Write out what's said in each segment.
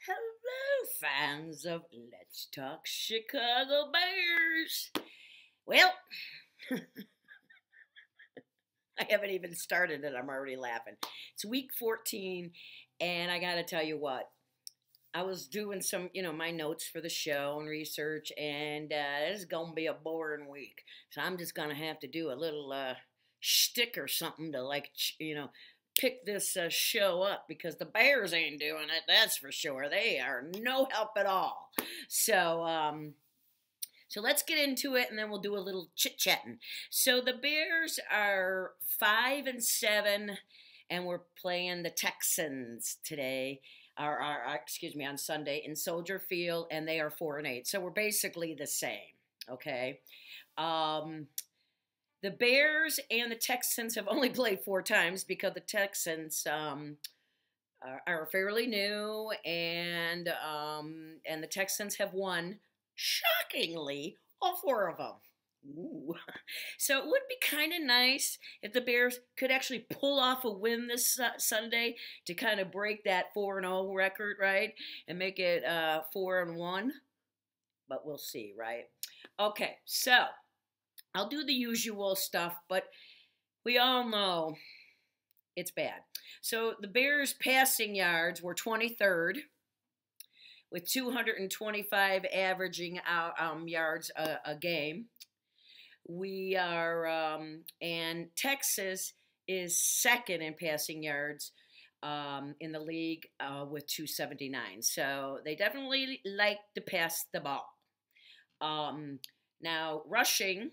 Hello, fans of Let's Talk Chicago Bears. Well, I haven't even started and I'm already laughing. It's week 14, and I got to tell you what. I was doing some, my notes for the show and research, and this is going to be a boring week. So I'm just going to have to do a little shtick or something to, pick this show up because the Bears ain't doing it, that's for sure. They are no help at all. So let's get into it, and then we'll do a little chit-chatting. So the Bears are 5-7, and we're playing the Texans today. On Sunday in Soldier Field, and they are 4-8. So we're basically the same, okay? The Bears and the Texans have only played 4 times because the Texans are fairly new, and the Texans have won, shockingly, all 4 of them. Ooh. So it would be kind of nice if the Bears could actually pull off a win this Sunday to kind of break that 4-0 record, right? And make it 4-1. But we'll see, right? Okay, so I'll do the usual stuff, but we all know it's bad. So the Bears' passing yards were 23rd with 225 averaging yards a game. We are, and Texas is second in passing yards in the league with 279. So they definitely like to pass the ball. Now, rushing,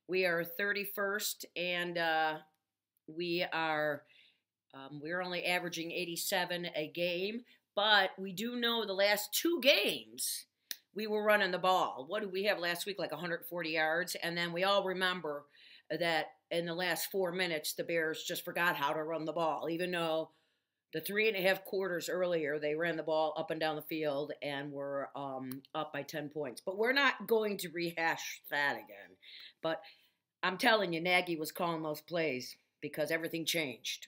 we are 31st, and we're only averaging 87 a game. But we do know the last 2 games, we were running the ball. What did we have last week? Like 140 yards. And then we all remember that in the last 4 minutes, the Bears just forgot how to run the ball, even though the 3.5 quarters earlier, they ran the ball up and down the field and were up by 10 points. But we're not going to rehash that again. But I'm telling you, Nagy was calling those plays because everything changed.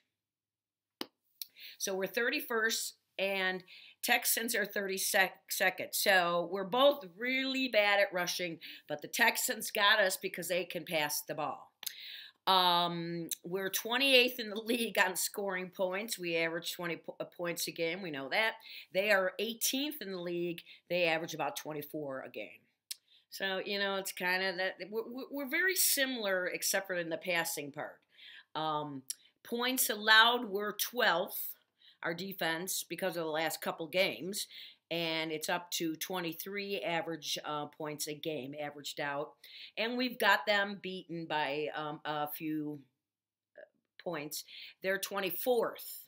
So we're 31st, and Texans are 32nd. So we're both really bad at rushing, but the Texans got us because they can pass the ball. We're 28th in the league on scoring points. We average 20 points a game. We know that. They are 18th in the league. They average about 24 a game. So, it's kind of that. We're very similar except for in the passing part. Points allowed, we're 12th. Our defense, because of the last couple games, and it's up to 23 average points a game averaged out, and we've got them beaten by a few points. They're 24th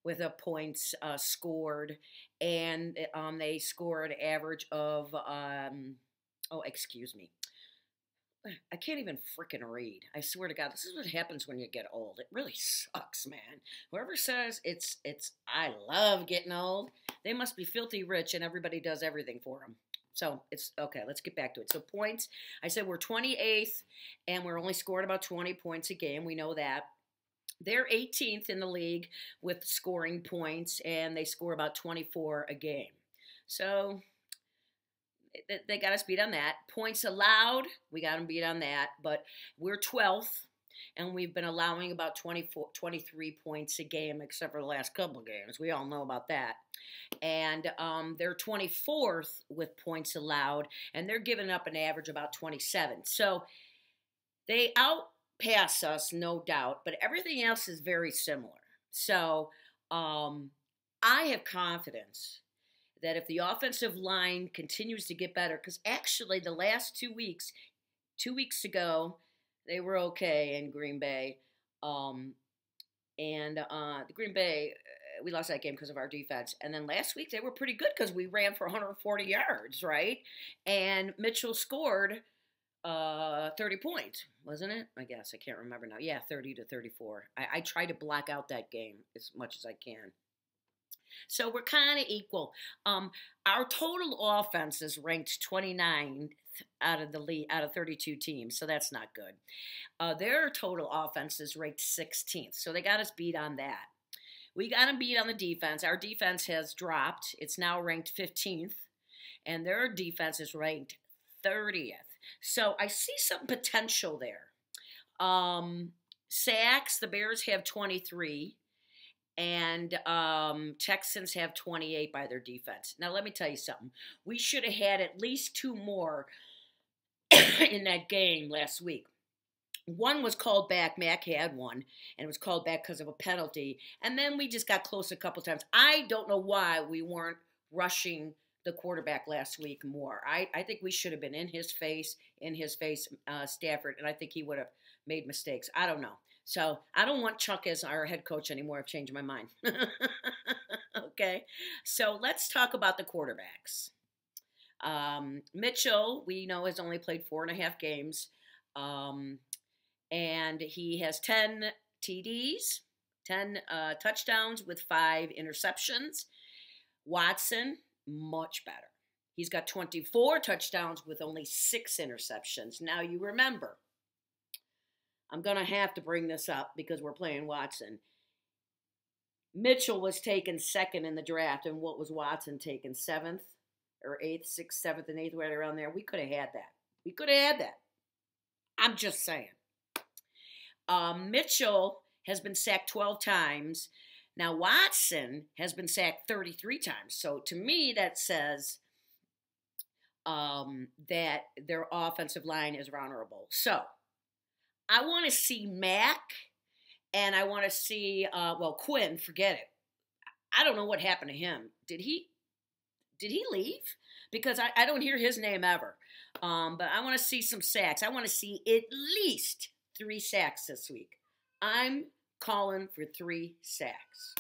with a points scored, and they scored average of I can't even freaking read. I swear to God, this is what happens when you get old. It really sucks, man. Whoever says it's I love getting old, they must be filthy rich and everybody does everything for them. So it's okay. Let's get back to it. So points, I said we're 28th, and we're only scoring about 20 points a game. We know that. They're 18th in the league with scoring points, and they score about 24 a game. So they got us beat on that. Points allowed, we got them beat on that, but we're 12th, and we've been allowing about 23 points a game, except for the last couple of games. We all know about that. And they're 24th with points allowed, and they're giving up an average about 27. So they outpass us, no doubt, but everything else is very similar. So I have confidence that if the offensive line continues to get better, because actually the last 2 weeks, 2 weeks ago, they were okay in Green Bay. The Green Bay, we lost that game because of our defense. And then last week they were pretty good because we ran for 140 yards, right? And Mitchell scored 30 points, wasn't it? I guess. I can't remember now. Yeah, 30-34. I try to block out that game as much as I can. So we're kind of equal. Our total offense is ranked 29th out of the league, out of 32 teams, so that's not good. Their total offense is ranked 16th, so they got us beat on that. We got them beat on the defense. Our defense has dropped. It's now ranked 15th, and their defense is ranked 30th. So I see some potential there. Sacks, the Bears have 23, and Texans have 28 by their defense. Now, let me tell you something. We should have had at least two more in that game last week. One was called back. Mac had one, and it was called back because of a penalty. And then we just got close a couple times. I don't know why we weren't rushing the quarterback last week more. I think we should have been in his face, Stafford, and I think he would have made mistakes. I don't know. So I don't want Chuck as our head coach anymore. I've changed my mind. Okay. So let's talk about the quarterbacks. Mitchell, we know, has only played 4.5 games. And he has 10 TDs, 10 touchdowns with 5 interceptions. Watson, much better. He's got 24 touchdowns with only 6 interceptions. Now, you remember, I'm going to have to bring this up because we're playing Watson. Mitchell was taken second in the draft, and what was Watson taken? 7th or 8th, 6th, 7th, and 8th, right around there? We could have had that. We could have had that. I'm just saying. Mitchell has been sacked 12 times. Now, Watson has been sacked 33 times. So, to me, that says that their offensive line is vulnerable. So, I want to see Mac, and I want to see, Quinn, forget it. I don't know what happened to him. Did he leave? Because I don't hear his name ever. But I want to see some sacks. I want to see at least 3 sacks this week. I'm calling for 3 sacks.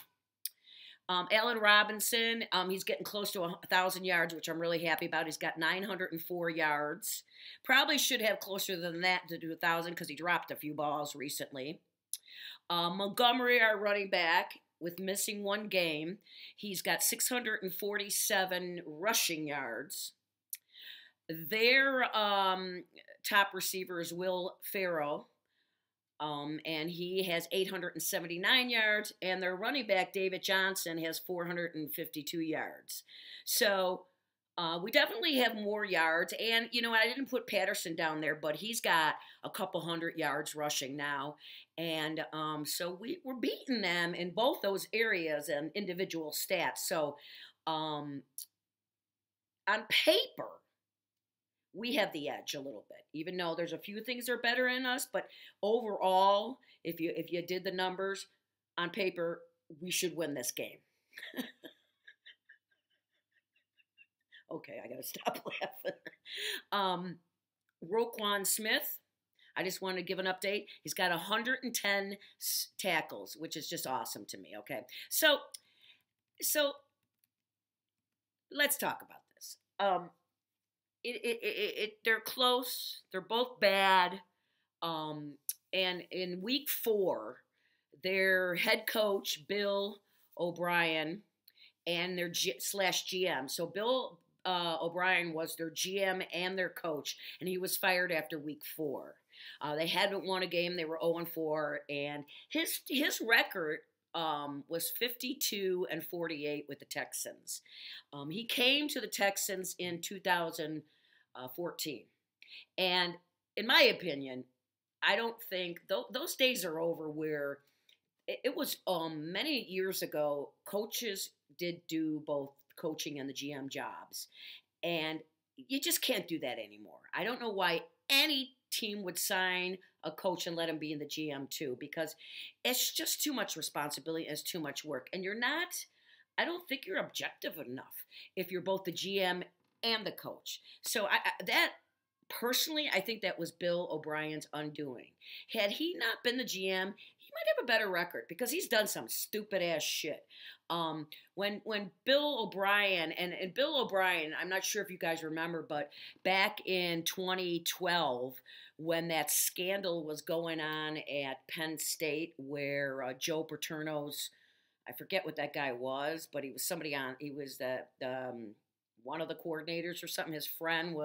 Allen Robinson, he's getting close to 1,000 yards, which I'm really happy about. He's got 904 yards. Probably should have closer than that to do 1,000 because he dropped a few balls recently. Montgomery, our running back, with missing 1 game, he's got 647 rushing yards. Their top receiver is Will Ferrell, and he has 879 yards, and their running back, David Johnson, has 452 yards. So we definitely have more yards, and, I didn't put Patterson down there, but he's got a couple hundred yards rushing now, and so we're beating them in both those areas and individual stats. So on paper, we have the edge a little bit, even though there's a few things that are better in us. But overall, if you did the numbers on paper, we should win this game. Okay, I got to stop laughing. Roquan Smith, I just wanted to give an update. He's got 110 tackles, which is just awesome to me, okay? So let's talk about this. They're close. They're both bad. And in week 4, their head coach, Bill O'Brien, and their /GM. So Bill O'Brien was their GM and their coach, and he was fired after week 4. They hadn't won a game. They were 0-4, and his record was 52-48 with the Texans. He came to the Texans in 2014, and in my opinion, I don't think those days are over. Where it was many years ago, coaches did do both coaching and the GM jobs, and you just can't do that anymore. I don't know why any team would sign a coach and let him be in the GM too, because it's just too much responsibility and it's too much work. And I don't think you're objective enough if you're both the GM and the coach. So personally, I think that was Bill O'Brien's undoing. Had he not been the GM, he might have a better record because he's done some stupid ass shit. When Bill O'Brien, and Bill O'Brien, I'm not sure if you guys remember, but back in 2012, when that scandal was going on at Penn State where Joe Paterno's, I forget what that guy was, but he was one of the coordinators or something. His friend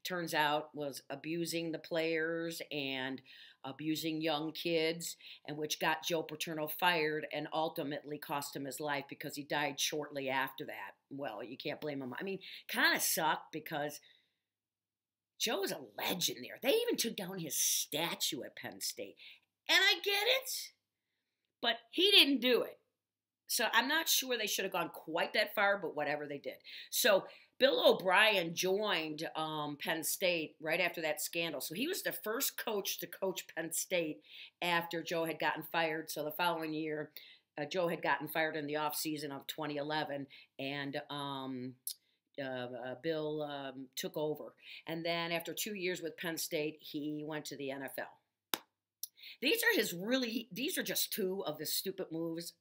turns out was abusing the players, and abusing young kids, and which got Joe Paterno fired and ultimately cost him his life because he died shortly after that. Well, you can't blame him. I mean, kind of sucked because Joe was a legend there. They even took down his statue at Penn State. And I get it, but he didn't do it. So I'm not sure they should have gone quite that far, but whatever they did. So Bill O'Brien joined Penn State right after that scandal. So he was the first coach to coach Penn State after Joe had gotten fired. So the following year, Joe had gotten fired in the offseason of 2011, and Bill took over. And then after 2 years with Penn State, he went to the NFL. These are just two of the stupid moves.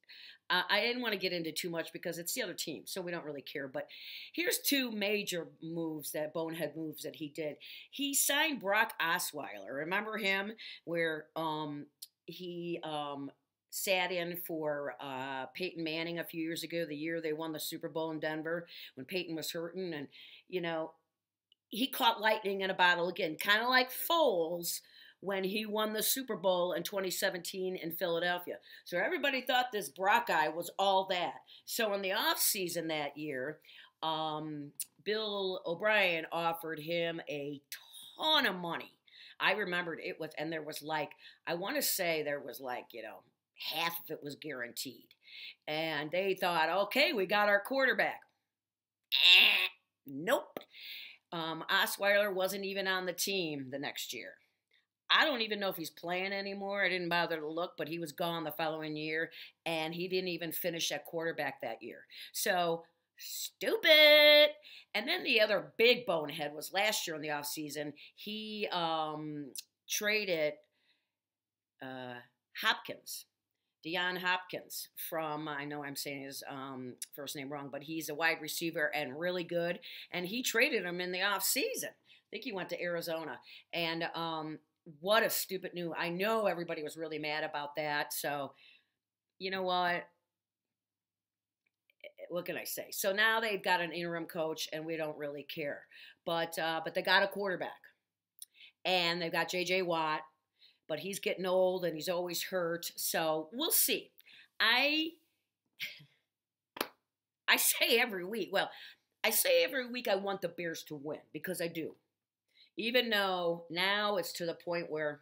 I didn't want to get into too much because it's the other team, so we don't really care. But here's two major moves, that bonehead moves that he did. He signed Brock Osweiler. Remember him? Where he sat in for Peyton Manning a few years ago, the year they won the Super Bowl in Denver, when Peyton was hurting. And, he caught lightning in a bottle again, kind of like Foles when he won the Super Bowl in 2017 in Philadelphia. So everybody thought this Brock guy was all that. So in the offseason that year, Bill O'Brien offered him a ton of money. I remembered it was, and there was I want to say there was half of it was guaranteed. And they thought, okay, we got our quarterback. Nope. Osweiler wasn't even on the team the next year. I don't even know if he's playing anymore. I didn't bother to look, but he was gone the following year, and he didn't even finish at quarterback that year. So, stupid. And then the other big bonehead was last year in the offseason. He traded Hopkins, Deion Hopkins, from, I know I'm saying his first name wrong, but he's a wide receiver and really good, and he traded him in the offseason. I think he went to Arizona, and what a stupid news. I know everybody was really mad about that. So, you know what? What can I say? So now they've got an interim coach, and we don't really care. But they got a quarterback. And they've got J.J. Watt, but he's getting old, and he's always hurt. So we'll see. I say every week I want the Bears to win, because I do. Even though now it's to the point where,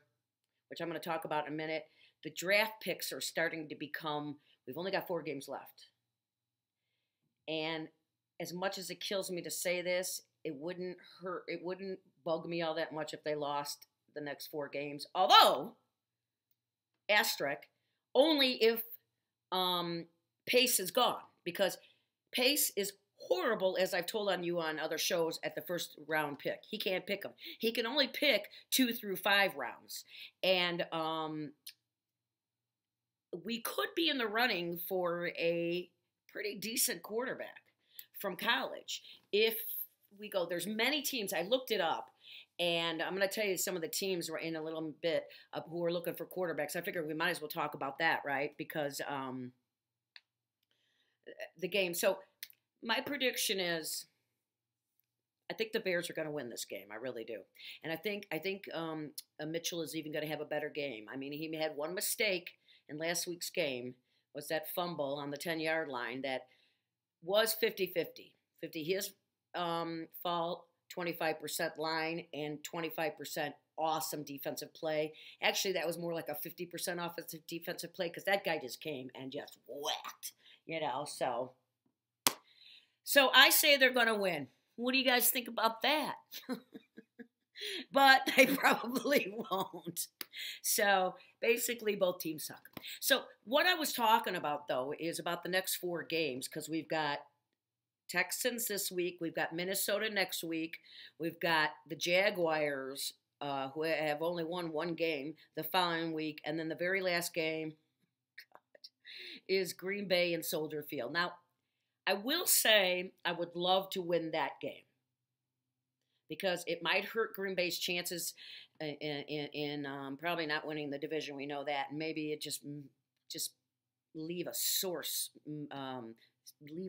which I'm going to talk about in a minute, the draft picks are starting to become, we've only got 4 games left. And as much as it kills me to say this, it wouldn't bug me all that much if they lost the next 4 games. Although, asterisk, only if Pace is gone. Because Pace is horrible, as I've told on you on other shows, at the first round pick. He can't pick them. He can only pick 2 through 5 rounds. And we could be in the running for a pretty decent quarterback from college. If we go, there's many teams. I looked it up, and I'm going to tell you some of the teams in a little bit who are looking for quarterbacks. I figured we might as well talk about that, right? Because the game. So my prediction is, I think the Bears are going to win this game. I really do. And I think Mitchell is even going to have a better game. I mean, he had one mistake in last week's game, was that fumble on the 10-yard line that was 50-50. 50 his fault, 25% line, and 25% awesome defensive play. Actually, that was more like a 50% offensive defensive play, because that guy just came and just whacked, So I say they're going to win. What do you guys think about that? But they probably won't. So basically both teams suck. So what I was talking about, though, is about the next 4 games, because we've got Texans this week. We've got Minnesota next week. We've got the Jaguars, who have only won 1 game, the following week. And then the very last game is Green Bay and Soldier Field. Now, I will say I would love to win that game, because it might hurt Green Bay's chances in probably not winning the division. We know that. And maybe it just leave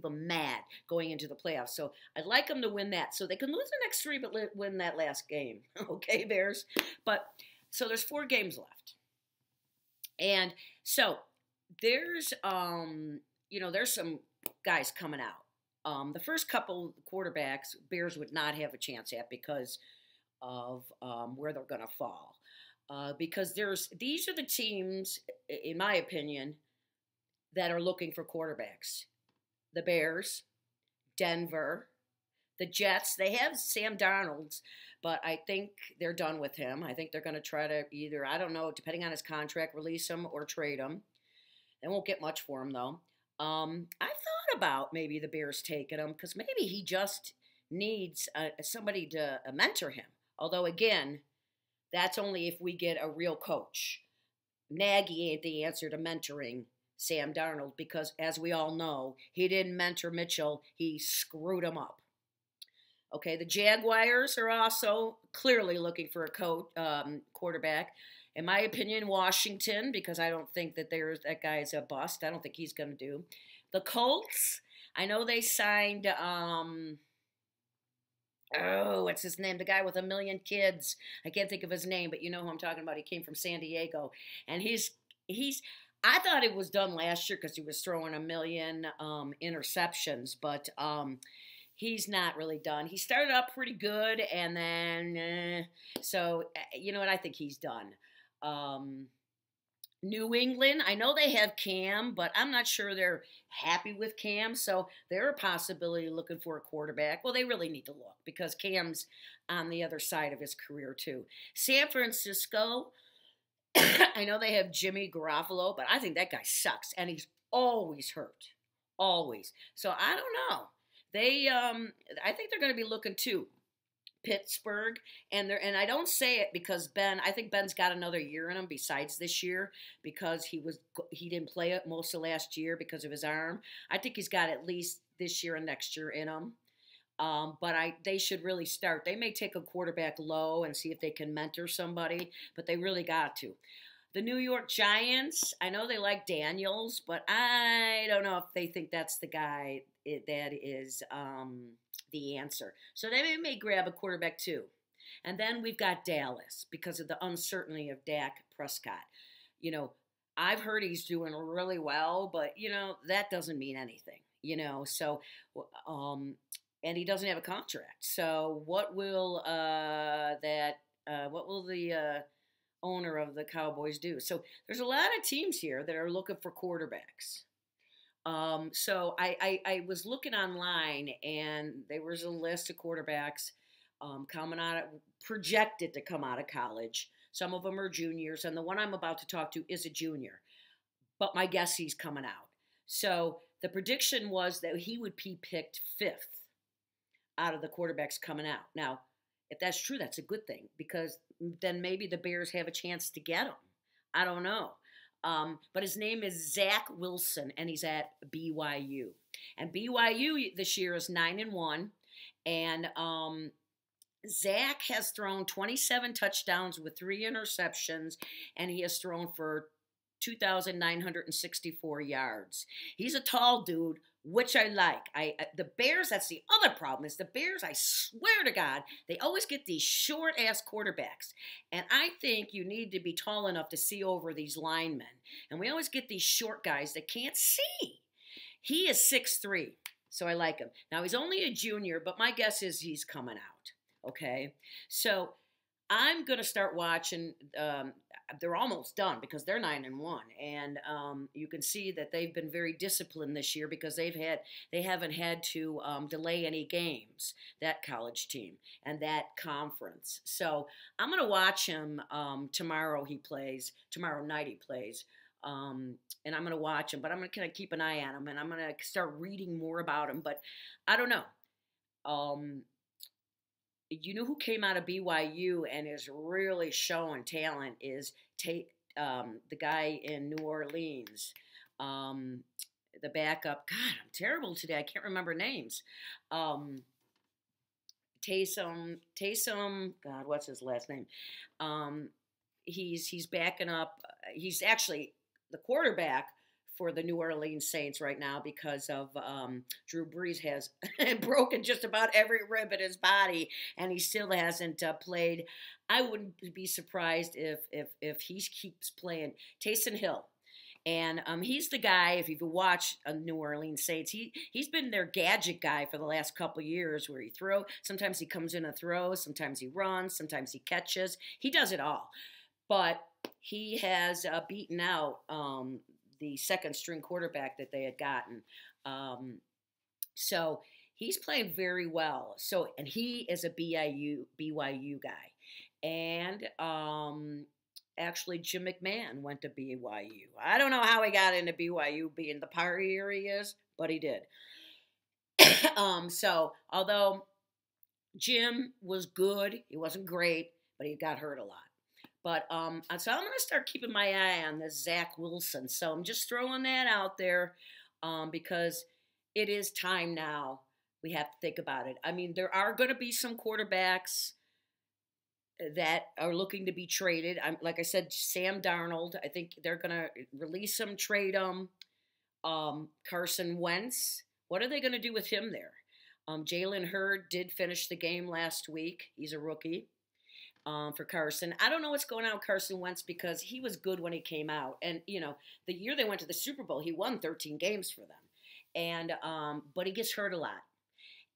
them mad going into the playoffs. So I'd like them to win that. So they can lose the next 3, but win that last game. Okay, Bears? But So there's 4 games left. And so there's there's some guys coming out. The first couple quarterbacks, Bears would not have a chance at because of where they're going to fall. Because these are the teams, in my opinion, that are looking for quarterbacks. The Bears, Denver, the Jets. They have Sam Darnold, but I think they're done with him. I think they're going to try to either, I don't know, depending on his contract, release him or trade him. They won't get much for him, though. I thought about maybe the Bears taking him because maybe he just needs somebody to mentor him. Although, again, that's only if we get a real coach. Nagy ain't the answer to mentoring Sam Darnold because, as we all know, he didn't mentor Mitchell. He screwed him up. Okay, the Jaguars are also clearly looking for a quarterback. In my opinion, Washington, because I don't think that that guy is a bust. I don't think he's going to do. The Colts, I know they signed, what's his name? The guy with 1 million kids. I can't think of his name, but you know who I'm talking about. He came from San Diego. And I thought it was done last year because he was throwing 1 million interceptions, but he's not really done. He started up pretty good, and then, you know what? I think he's done. New England, I know they have Cam, but I'm not sure they're happy with Cam, so they're a possibility looking for a quarterback. Well, they really need to look because Cam's on the other side of his career, too. San Francisco, I know they have Jimmy Garoppolo, but I think that guy sucks, and he's always hurt. Always. So I don't know. I think they're going to be looking, too. Pittsburgh, and I don't say it because I think Ben's got another year in him besides this year because he didn't play it most of last year because of his arm. I think he's got at least this year and next year in him. But they should really start. They may take a quarterback low and see if they can mentor somebody, but they really got to. The New York Giants, I know they like Daniels, but I don't know if they think that's the guy that is the answer. So they may grab a quarterback too. And then we've got Dallas because of the uncertainty of Dak Prescott. You know, I've heard he's doing really well, but, you know, that doesn't mean anything, you know. So, and he doesn't have a contract. So what will the owner of the Cowboys do? So there's a lot of teams here that are looking for quarterbacks. So I was looking online, and there was a list of quarterbacks projected to come out of college. Some of them are juniors, and the one I'm about to talk to is a junior. But my guess he's coming out. So the prediction was that he would be picked 5th out of the quarterbacks coming out. Now, if that's true, that's a good thing because then maybe the Bears have a chance to get him. I don't know. But his name is Zach Wilson, and he's at BYU. And BYU this year is 9-1, and Zach has thrown 27 touchdowns with 3 interceptions, and he has thrown for 2,964 yards. He's a tall dude, which I like. The Bears, that's the other problem, is the Bears, I swear to God, they always get these short-ass quarterbacks. And I think you need to be tall enough to see over these linemen. And we always get these short guys that can't see. He is 6'3", so I like him. Now, he's only a junior, but my guess is he's coming out, okay? So I'm going to start watching. They're almost done because they're 9-1, and you can see that they've been very disciplined this year because they haven't had to delay any games. That college team and that conference. So I'm going to watch him tomorrow. Tomorrow night he plays, and I'm going to watch him. But I'm going to kind of keep an eye on him, and I'm going to start reading more about him. But I don't know. You know who came out of BYU and is really showing talent is the guy in New Orleans, the backup. God, I'm terrible today. I can't remember names. Taysom. God, what's his last name? He's backing up. He's actually the quarterback for the New Orleans Saints right now because of Drew Brees has broken just about every rib in his body, and he still hasn't played. I wouldn't be surprised if he keeps playing. Taysom Hill. And he's the guy. If you've watched New Orleans Saints, he's been their gadget guy for the last couple of years. Where he throw, sometimes he comes in and throws, sometimes he runs, sometimes he catches. He does it all. But he has beaten out the second string quarterback that they had gotten. So he's playing very well. So and he is a BYU guy, and actually, Jim McMahon went to BYU. I don't know how he got into BYU being the partier he is, but he did. So, although Jim was good, he wasn't great, but he got hurt a lot. But so I'm going to start keeping my eye on this Zach Wilson. So I'm just throwing that out there because it is time now. We have to think about it. I mean, there are going to be some quarterbacks that are looking to be traded. Like I said, Sam Darnold. I think they're going to release him, trade him. Carson Wentz. What are they going to do with him there? Jalen Hurd did finish the game last week. He's a rookie for Carson. I don't know what's going on with Carson Wentz because he was good when he came out. And, you know, the year they went to the Super Bowl, he won 13 games for them. And but he gets hurt a lot.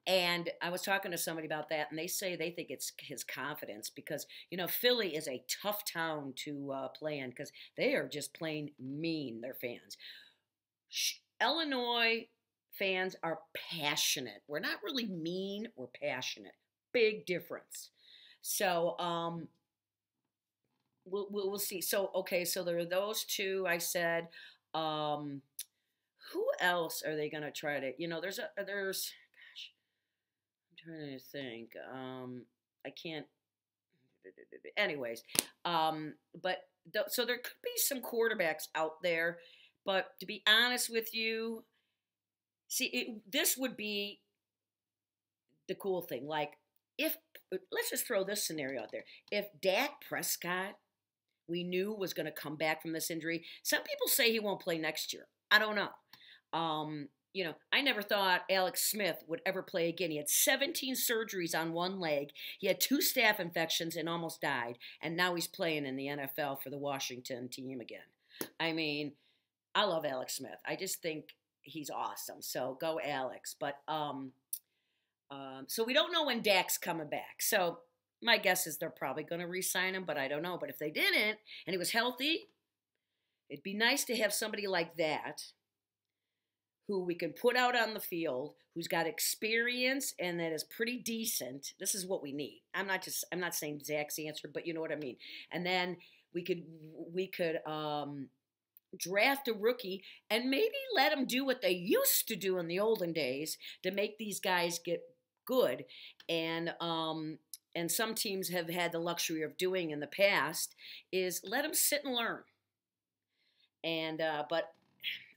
And I was talking to somebody about that, and they say they think it's his confidence because, you know, Philly is a tough town to play in because they are just plain mean, their fans. Illinois fans are passionate. We're not really mean, we're passionate. Big difference. So we'll see. So, okay, so there are those two I said. Who else are they going to try to, you know, there's trying to think. I can't. Anyways, so there could be some quarterbacks out there, but to be honest with you, see, this would be the cool thing. Like, let's just throw this scenario out there. If Dak Prescott, we knew was going to come back from this injury, some people say he won't play next year. I don't know. You know, I never thought Alex Smith would ever play again. He had 17 surgeries on one leg. He had 2 staph infections and almost died. And now he's playing in the NFL for the Washington team again. I mean, I love Alex Smith. I just think he's awesome. So go Alex. But so we don't know when Dak's coming back. So my guess is they're probably going to re-sign him, but I don't know. But if they didn't and he was healthy, it'd be nice to have somebody like that who we can put out on the field, who's got experience and that is pretty decent. This is what we need. I'm not saying Zach's answer, but you know what I mean. And then we could draft a rookie and maybe let them do what they used to do in the olden days to make these guys get good. And some teams have had the luxury of doing in the past is let them sit and learn. And but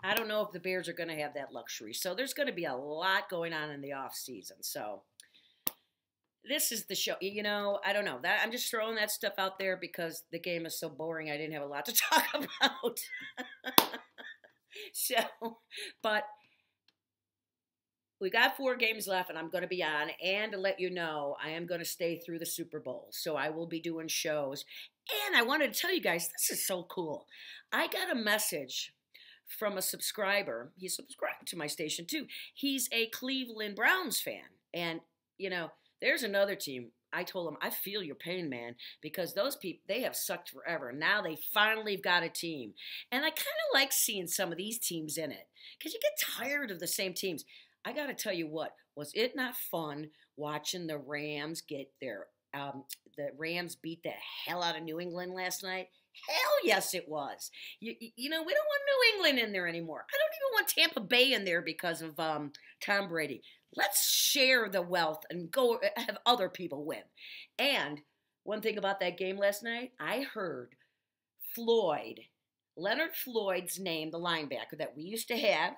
I don't know if the Bears are going to have that luxury. So there's going to be a lot going on in the off season. So this is the show. You know, I don't know. I'm just throwing that stuff out there because the game is so boring. I didn't have a lot to talk about. So, but we got 4 games left, and I'm going to be on. And to let you know, I am going to stay through the Super Bowl. So I will be doing shows. And I wanted to tell you guys, this is so cool. I got a message from a subscriber. He subscribed to my station too. He's a Cleveland Browns fan. And, you know, there's another team. I told him, I feel your pain, man, because those people, they have sucked forever. Now they finally got a team. And I kind of like seeing some of these teams in it because you get tired of the same teams. I got to tell you what, was it not fun watching the Rams get the Rams beat the hell out of New England last night? Hell yes, it was. You know, we don't want New England in there anymore. I don't even want Tampa Bay in there because of Tom Brady. Let's share the wealth and go have other people win. And one thing about that game last night, I heard Leonard Floyd's name, the linebacker that we used to have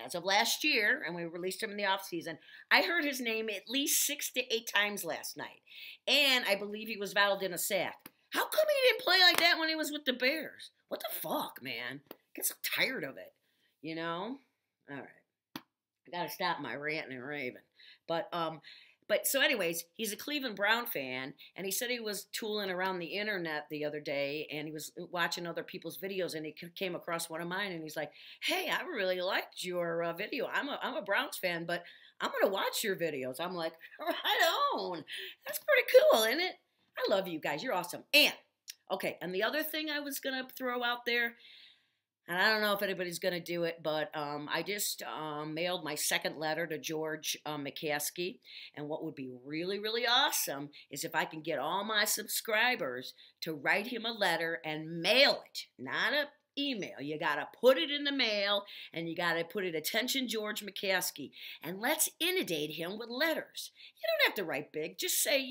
as of last year, and we released him in the offseason. I heard his name at least 6 to 8 times last night. And I believe he was fouled in a sack. How come he didn't play like that when he was with the Bears? What the fuck, man? I get so tired of it. You know? All right. I gotta stop my ranting and raving. But so anyways, he's a Cleveland Brown fan, and he said he was tooling around the internet the other day, and he was watching other people's videos, and he came across one of mine, and he's like, "Hey, I really liked your video. I'm a Browns fan, but I'm gonna watch your videos." I'm like, "Right on. That's pretty cool, isn't it? I love you guys. You're awesome." And okay, and the other thing I was gonna throw out there, and I don't know if anybody's going to do it, but I just mailed my second letter to George McCaskey. And what would be really, really awesome is if I can get all my subscribers to write him a letter and mail it, not a email. You got to put it in the mail, and you got to put it attention George McCaskey. And let's inundate him with letters. You don't have to write big. Just say,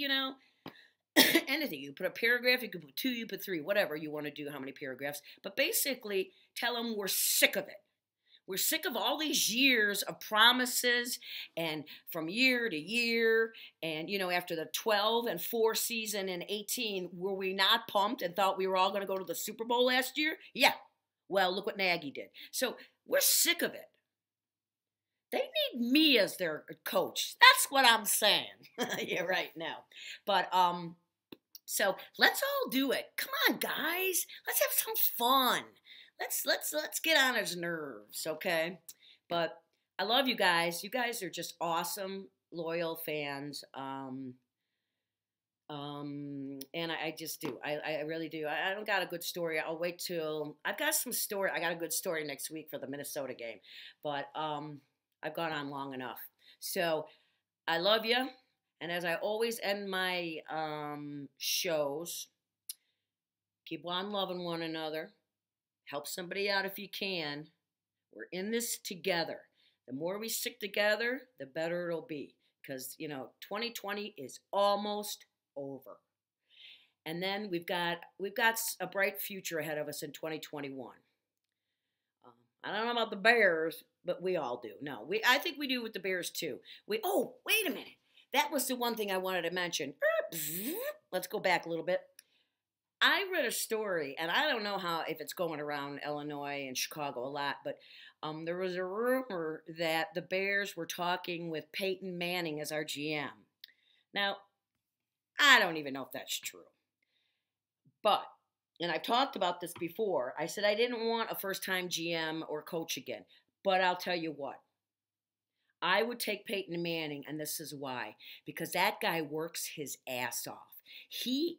anything. You put a paragraph, you can put 2, you put 3, whatever you want to do, how many paragraphs. But basically, tell them we're sick of it. We're sick of all these years of promises and from year to year. And, after the 12-4 season in 18, were we not pumped and thought we were all going to go to the Super Bowl last year? Yeah. Well, look what Nagy did. So we're sick of it. They need me as their coach. That's what I'm saying. Yeah, right now. But, so let's all do it. Come on, guys. Let's have some fun. Let's get on his nerves, okay? But I love you guys. You guys are just awesome, loyal fans. And I just do. I really do. I don't got a good story. I'll wait till I got a good story next week for the Minnesota game. But I've gone on long enough. So I love you. And as I always end my shows, keep on loving one another. Help somebody out if you can. We're in this together. The more we stick together, the better it'll be. Because, 2020 is almost over. And then we've got a bright future ahead of us in 2021. I don't know about the Bears, but we all do. No, I think we do with the Bears too. Wait a minute. That was the one thing I wanted to mention. Let's go back a little bit. I read a story, and I don't know if it's going around Illinois and Chicago a lot, but there was a rumor that the Bears were talking with Peyton Manning as our GM. Now, I don't even know if that's true. But, and I've talked about this before, I said I didn't want a first-time GM or coach again. But I'll tell you what. I would take Peyton Manning, and this is why. Because that guy works his ass off. He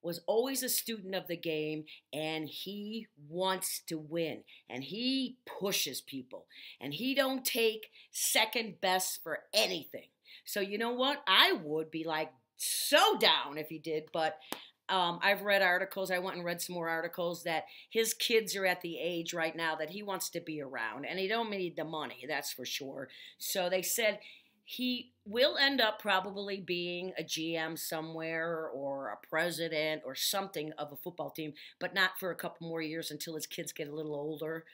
was always a student of the game, and he wants to win. And he pushes people. And he don't take second best for anything. So you know what? I would be like so down if he did, but I've read articles. I went and read some more articles that his kids are at the age right now that he wants to be around, and he don't need the money, that's for sure. So they said he will end up probably being a GM somewhere or a president or something of a football team, but not for a couple more years until his kids get a little older,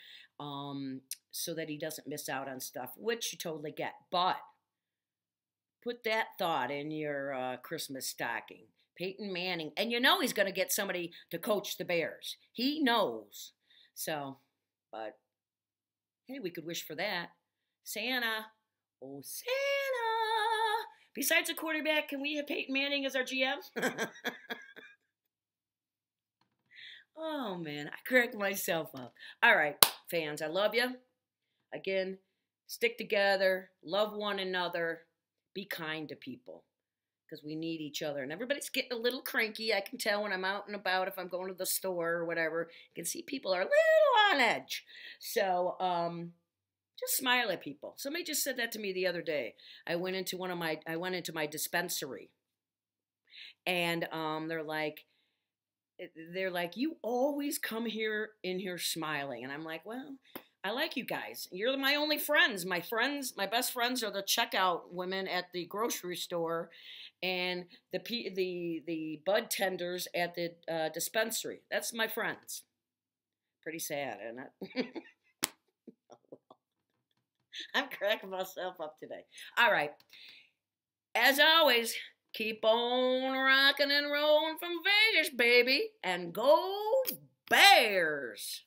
so that he doesn't miss out on stuff, which you totally get. But put that thought in your Christmas stocking. Peyton Manning. And he's going to get somebody to coach the Bears. He knows. So, but, hey, we could wish for that. Santa. Oh, Santa. Besides a quarterback, can we have Peyton Manning as our GM? Oh, man. I cracked myself up. All right, fans. I love you. Again, stick together. Love one another. Be kind to people. Because we need each other. And everybody's getting a little cranky. I can tell when I'm out and about, if I'm going to the store or whatever. You can see people are a little on edge. So, just smile at people. Somebody just said that to me the other day. I went into my dispensary. And they're like, you always come in here smiling. And I'm like, well, I like you guys. You're my only friends. My best friends are the checkout women at the grocery store and the bud tenders at the dispensary. That's my friends. Pretty sad, isn't it? Oh, well. I'm cracking myself up today. All right. As always, keep on rocking and rolling from Vegas, baby. And go Bears!